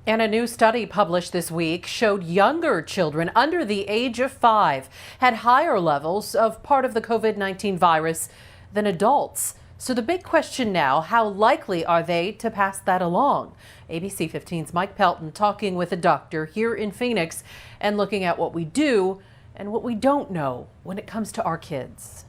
And a new study published this week showed younger children under the age of 5 had higher levels of part of the COVID-19 virus than adults. So the big question now, how likely are they to pass that along? ABC 15's Mike Pelton talking with a doctor here in Phoenix and looking at what we do and what we don't know when it comes to our kids.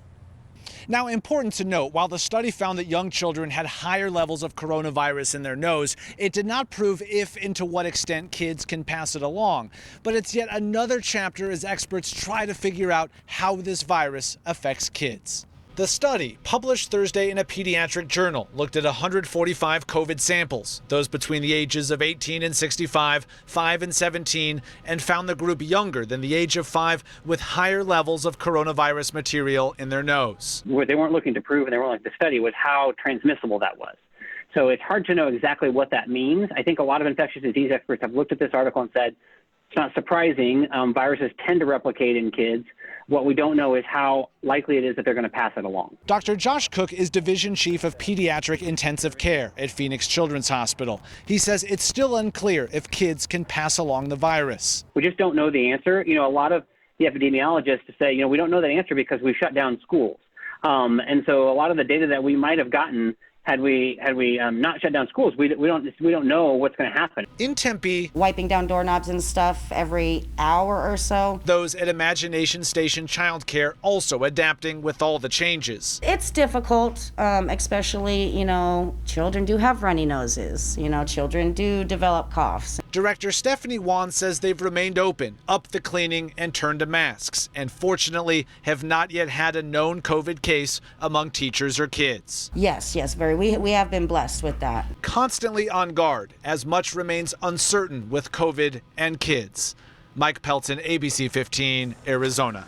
Now, important to note, while the study found that young children had higher levels of coronavirus in their nose, it did not prove if and to what extent kids can pass it along. But it's yet another chapter as experts try to figure out how this virus affects kids. The study, published Thursday in a pediatric journal, looked at 145 COVID samples, those between the ages of 18 and 65, 5 and 17, and found the group younger than the age of 5 with higher levels of coronavirus material in their nose. What they weren't looking to prove, and they weren't looking to study, was how transmissible that was. So it's hard to know exactly what that means. I think a lot of infectious disease experts have looked at this article and said, it's not surprising. Viruses tend to replicate in kids. What we don't know is how likely it is that they're going to pass it along. Dr. Josh Cook is Division Chief of Pediatric Intensive Care at Phoenix Children's Hospital. He says it's still unclear if kids can pass along the virus. We just don't know the answer. A lot of the epidemiologists say, we don't know that answer because we shut down schools. And so a lot of the data that we might have gotten had we not shut down schools, we don't know what's going to happen. In Tempe, wiping down doorknobs and stuff every hour or so. Those at Imagination Station Childcare also adapting with all the changes. It's difficult, especially, children do have runny noses. Children do develop coughs. Director Stephanie Wan says they've remained open, upped the cleaning, and turned to masks, and fortunately have not yet had a known COVID case among teachers or kids. Yes, very. We have been blessed with that. Constantly on guard, as much remains uncertain with COVID and kids. Mike Pelton, ABC 15, Arizona.